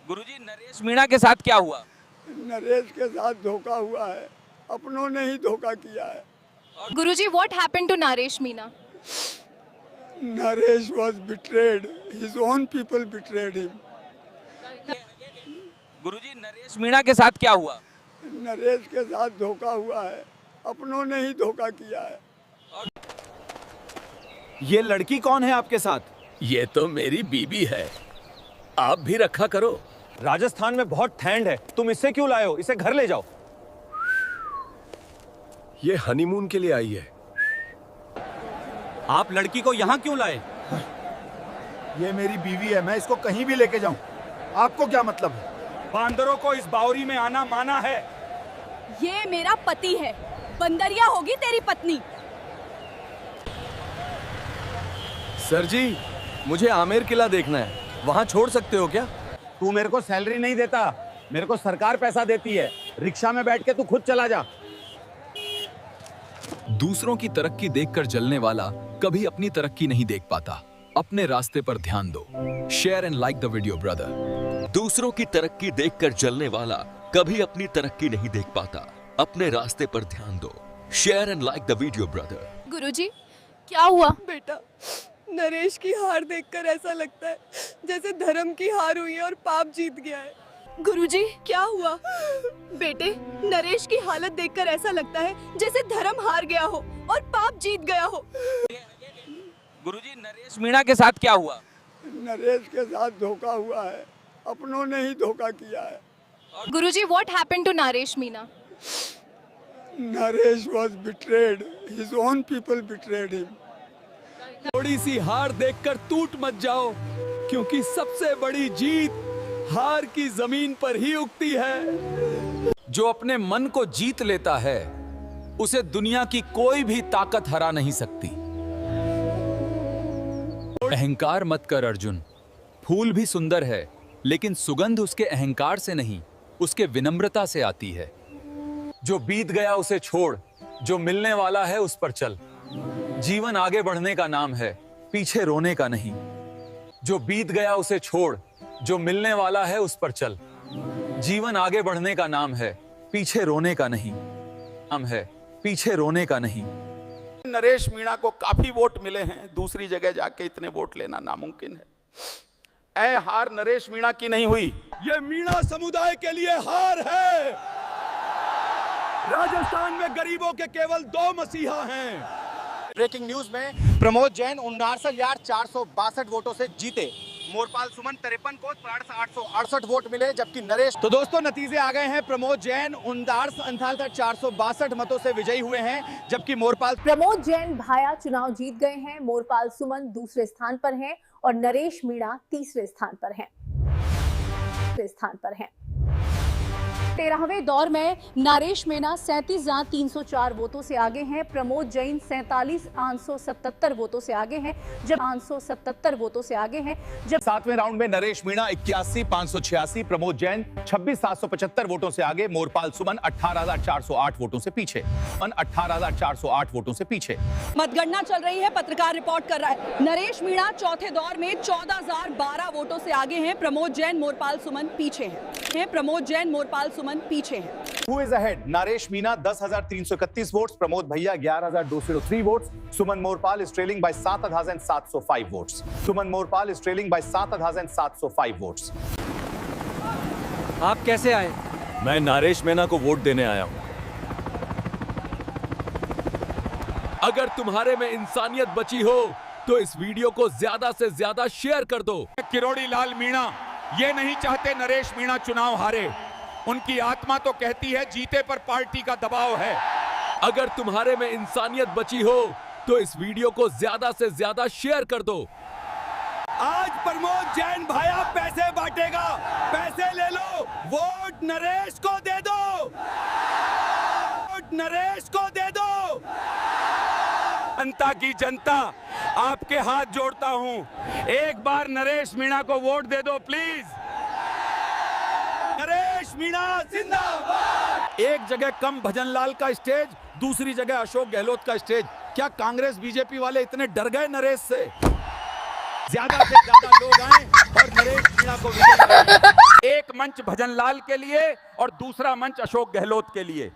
गुरुजी नरेश मीणा के साथ क्या हुआ? नरेश के साथ धोखा हुआ है, अपनों ने ही धोखा किया है। Guruji, what happened to Naresh Meena? Naresh was betrayed. His own people betrayed him. गुरुजी नरेश मीणा के साथ क्या हुआ? नरेश के साथ धोखा हुआ है, अपनों ने ही धोखा किया है। ये लड़की कौन है आपके साथ? ये तो मेरी बीबी है, आप भी रखा करो। राजस्थान में बहुत ठंड है, तुम इसे क्यों लाए हो? इसे घर ले जाओ। ये हनीमून के लिए आई है। आप लड़की को यहाँ क्यों लाए? ये मेरी बीवी है, मैं इसको कहीं भी लेके जाऊं, आपको क्या मतलब है? बांदरों को इस बावरी में आना माना है। ये मेरा पति है, बंदरिया होगी तेरी पत्नी। सर जी, मुझे आमेर किला देखना है, वहाँ छोड़ सकते हो क्या? तू मेरे को सैलरी नहीं देता, मेरे को सरकार पैसा देती है। रिक्शा में बैठ के तू खुद चला जा। दूसरों की तरक्की देखकर जलने वाला कभी अपनी तरक्की नहीं देख पाता। अपने रास्ते पर ध्यान दो। Share and like the video brother. दूसरों की तरक्की देखकर जलने वाला कभी अपनी तरक्की नहीं देख पाता। अपने रास्ते पर ध्यान दो। Share and like the video brother. गुरुजी, क्या हुआ? बेटा, नरेश की हार देखकर ऐसा लगता है जैसे धर्म की हार हुई है और पाप जीत गया है। गुरुजी, क्या हुआ? बेटे, नरेश की हालत देखकर ऐसा लगता है जैसे धर्म हार गया हो और पाप जीत गया हो। गुरुजी नरेश मीणा के साथ क्या हुआ? नरेश के साथ धोखा हुआ है, अपनों ने ही धोखा किया है। Guruji, what happened to Naresh Meena? Naresh was betrayed. His own people betrayed him. थोड़ी सी हार देखकर टूट मत जाओ, क्योंकि सबसे बड़ी जीत हार की जमीन पर ही उगती है। जो अपने मन को जीत लेता है, उसे दुनिया की कोई भी ताकत हरा नहीं सकती। अहंकार मत कर अर्जुन। फूल भी सुंदर है, लेकिन सुगंध उसके अहंकार से नहीं, उसके विनम्रता से आती है। जो बीत गया उसे छोड़, जो मिलने वाला है उस पर चल। जीवन आगे बढ़ने का नाम है, पीछे रोने का नहीं। जो बीत गया उसे छोड़, जो मिलने वाला है उस पर चल। जीवन आगे बढ़ने का नाम है, पीछे रोने का नहीं। नाम है, पीछे रोने का नहीं। नरेश मीणा को काफी वोट मिले हैं, दूसरी जगह जाके इतने वोट लेना नामुमकिन है। ऐ हार नरेश मीणा की नहीं हुई, ये मीणा समुदाय के लिए हार है। राजस्थान में गरीबों के केवल 2 मसीहा हैं। ब्रेकिंग न्यूज में प्रमोद जैन 59,462 वोटों से जीते। मोरपाल सुमन 53 को 868 वोट मिले, जबकि नरेश। तो दोस्तों नतीजे आ गए हैं। प्रमोद जैन 59,462 मतों से विजयी हुए हैं, जबकि मोरपाल प्रमोद जैन भाया चुनाव जीत गए हैं। मोरपाल सुमन दूसरे स्थान पर हैं और नरेश मीणा तीसरे स्थान पर हैं। 13वें दौर में नरेश मीणा 37,304 वोटों से आगे हैं। प्रमोद जैन 47,877 वोटों से आगे हैं, जब 877 वोटों से आगे हैं। जब 7वें राउंड में नरेश मीणा 81,586, प्रमोद जैन 26,775 वोटों से आगे, मोरपाल सुमन 18,408 वोटों से पीछे। 18,408 वोटों से पीछे। मतगणना चल रही है, पत्रकार रिपोर्ट कर रहा है। नरेश मीणा चौथे दौर में 14,012 वोटों से आगे हैं। प्रमोद जैन मोरपाल सुमन पीछे हैं। प्रमोद जैन मोरपाल सुमन पीछे हैं। Who is ahead? Naresh Meena 10,331 votes, Pramod भैया 11,203 votes, Suman Morpal is trailing by 7,705 votes. Suman Morpal is trailing by 7,705 votes. आप कैसे आए? मैं नरेश मीणा को वोट देने आया हूँ। अगर तुम्हारे में इंसानियत बची हो, तो इस वीडियो को ज्यादा से ज्यादा शेयर कर दो। किरोड़ी लाल मीणा ये नहीं चाहते नरेश मीणा चुनाव हारे। उनकी आत्मा तो कहती है जीते पर पार्टी का दबाव है। अगर तुम्हारे में इंसानियत बची हो, तो इस वीडियो को ज्यादा से ज्यादा शेयर कर दो। आज प्रमोद जैन भाया पैसे बांटेगा, पैसे ले लो, वोट नरेश को दे दो, वोट नरेश को दे दो। जनता की जनता, आपके हाथ जोड़ता हूं, एक बार नरेश मीणा को वोट दे दो प्लीज। नरेश मीणा जिंदाबाद। एक जगह कम भजनलाल का स्टेज, दूसरी जगह अशोक गहलोत का स्टेज। क्या कांग्रेस बीजेपी वाले इतने डर गए नरेश से? ज्यादा से ज्यादा लोग आए और नरेश मीणा को विजयी बनाएं। मंच भजनलाल के लिए और दूसरा मंच अशोक गहलोत के लिए।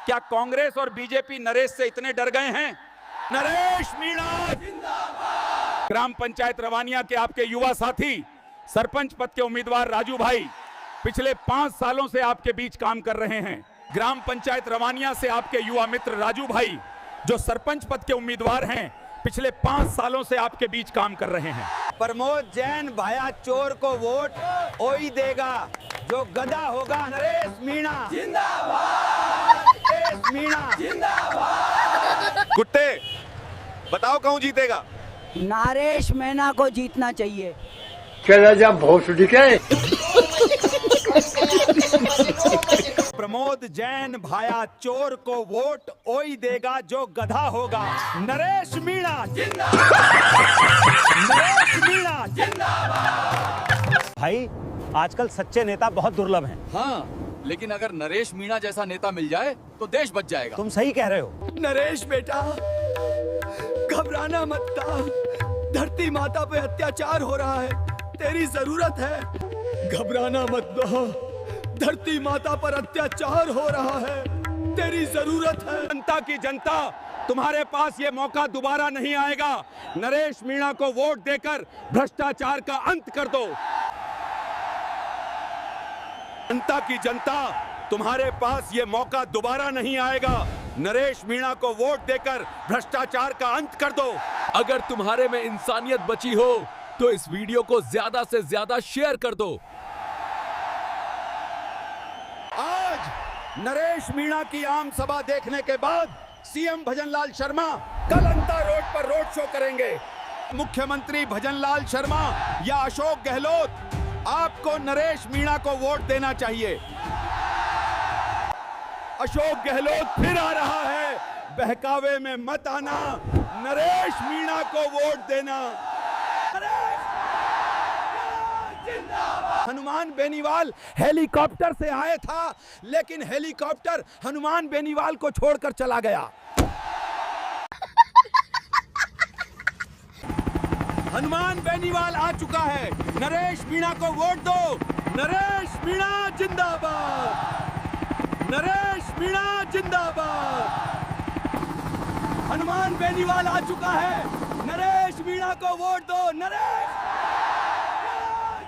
क्या कांग्रेस और बीजेपी नरेश से इतने डर गए हैं? नरेश मीणा जिंदाबाद। ग्राम पंचायत रवानिया के आपके युवा साथी सरपंच पद के उम्मीदवार राजू भाई पिछले 5 सालों से आपके बीच काम कर रहे हैं। ग्राम पंचायत रवानिया से आपके युवा मित्र राजू भाई जो सरपंच पद के उम्मीदवार हैं, पिछले 5 सालों से आपके बीच काम कर रहे हैं। प्रमोद जैन भाया चोर को वोट वही देगा जो गधा होगा। नरेश मीणा जिंदाबाद। नरेश मीणा जिंदाबाद। कुत्ते बताओ कौन जीतेगा? नरेश मीणा को जीतना चाहिए। प्रमोद जैन भाया चोर को वोट वही देगा जो गधा होगा। नरेश मीणा जिंदाबाद। नरेश मीणा जिंदाबाद। भाई आजकल सच्चे नेता बहुत दुर्लभ हैं। हाँ, लेकिन अगर नरेश मीणा जैसा नेता मिल जाए तो देश बच जाएगा। तुम सही कह रहे हो। नरेश बेटा, घबराना मत। धरती माता पे अत्याचार हो रहा है, तेरी जरूरत है। घबराना मत दो, धरती माता पर अत्याचार हो रहा है, तेरी जरूरत है। जनता की जनता, तुम्हारे पास ये मौका दोबारा नहीं आएगा। नरेश मीणा को वोट देकर भ्रष्टाचार का अंत कर दो। जनता की जनता, तुम्हारे पास ये मौका दोबारा नहीं आएगा। नरेश मीणा को वोट देकर भ्रष्टाचार का अंत कर दो। अगर तुम्हारे में इंसानियत बची हो तो इस वीडियो को ज्यादा से ज्यादा शेयर कर दो। आज नरेश मीणा की आम सभा देखने के बाद सीएम भजनलाल शर्मा कल अंता रोड पर रोड शो करेंगे। मुख्यमंत्री भजनलाल शर्मा या अशोक गहलोत, आपको नरेश मीणा को वोट देना चाहिए। अशोक गहलोत फिर आ रहा है, बहकावे में मत आना, नरेश मीणा को वोट देना। हनुमान बेनीवाल हेलीकॉप्टर से आया था, लेकिन हेलीकॉप्टर हनुमान बेनीवाल को छोड़कर चला गया। हनुमान बेनीवाल आ चुका है। नरेश मीणा को वोट दो। नरेश मीणा जिंदाबाद। नरेश मीणा जिंदाबाद। हनुमान बेनीवाल आ चुका है। नरेश मीणा को वोट दो। नरेश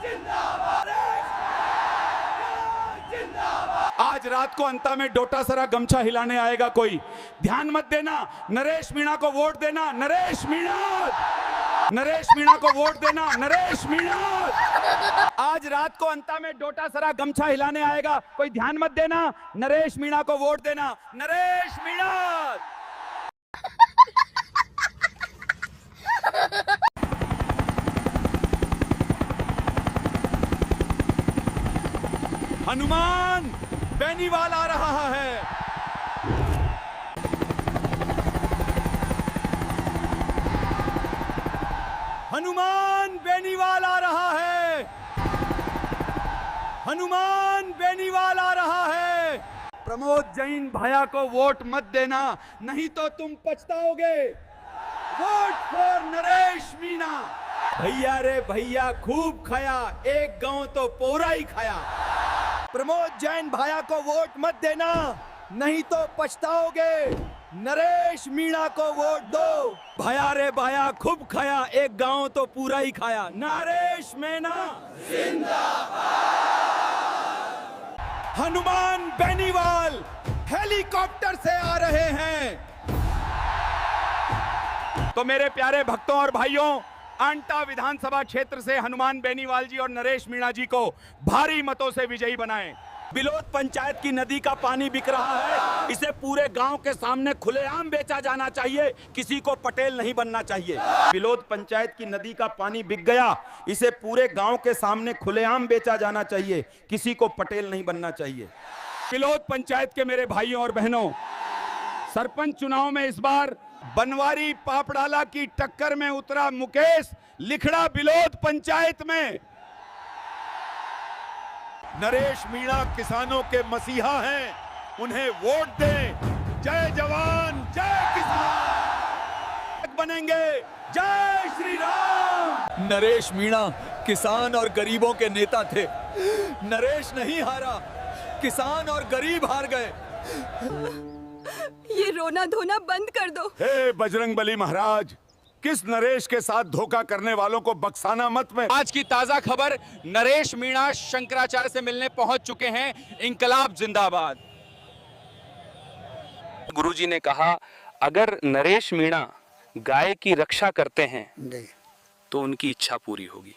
जिंदाबाद। आज रात को अंता में डोटासरा गमछा हिलाने आएगा कोई, ध्यान मत देना। नरेश मीणा को वोट देना। नरेश मीणा, नरेश मीणा को वोट देना। नरेश मीणा। आज रात को अंता में डोटासरा गमछा हिलाने आएगा कोई, ध्यान मत देना। नरेश मीणा को वोट देना। नरेश मीणा। हनुमान बेनीवाल आ रहा है। हनुमान बेनीवाल आ रहा है। हनुमान बेनीवाल आ रहा है। प्रमोद जैन भैया को वोट मत देना, नहीं तो तुम पछताओगे। Vote for Naresh Meena. भैया रे भैया खूब खाया, एक गांव तो पूरा ही खाया। प्रमोद जैन भैया को वोट मत देना, नहीं तो पछताओगे। नरेश मीणा को वोट दो। भैया रे भैया खूब खाया, एक गांव तो पूरा ही खाया। नरेश मीणा जिंदाबाद। हनुमान बेनीवाल हेलीकॉप्टर से आ रहे हैं। तो मेरे प्यारे भक्तों और भाइयों, अंटा विधानसभा क्षेत्र से हनुमान बेनीवाल जी और नरेश मीणा जी को भारी मतों से विजयी बनाएं। बिलोद पंचायत की नदी का पानी बिक रहा है, इसे पूरे गांव के सामने खुलेआम बेचा जाना चाहिए, किसी को पटेल नहीं बनना चाहिए। बिलोद पंचायत की नदी का पानी बिक गया, इसे पूरे गांव के सामने खुलेआम बेचा जाना चाहिए, किसी को पटेल नहीं बनना चाहिए। बिलोद पंचायत के मेरे भाइयों और बहनों, सरपंच चुनाव में इस बार बनवारी पापड़ाला की टक्कर में उतरा मुकेश लिखड़ा बिलोद पंचायत में। नरेश मीणा किसानों के मसीहा हैं, उन्हें वोट दें। जय जवान जय किसान बनेंगे। जय श्री राम। नरेश मीणा किसान और गरीबों के नेता थे। नरेश नहीं हारा, किसान और गरीब हार गए। ये रोना धोना बंद कर दो। हे बजरंगबली महाराज, किस नरेश के साथ धोखा करने वालों को बख्शाना मत में। आज की ताजा खबर, नरेश मीणा शंकराचार्य से मिलने पहुंच चुके हैं। इंकलाब जिंदाबाद। गुरुजी ने कहा अगर नरेश मीणा गाय की रक्षा करते हैं तो उनकी इच्छा पूरी होगी।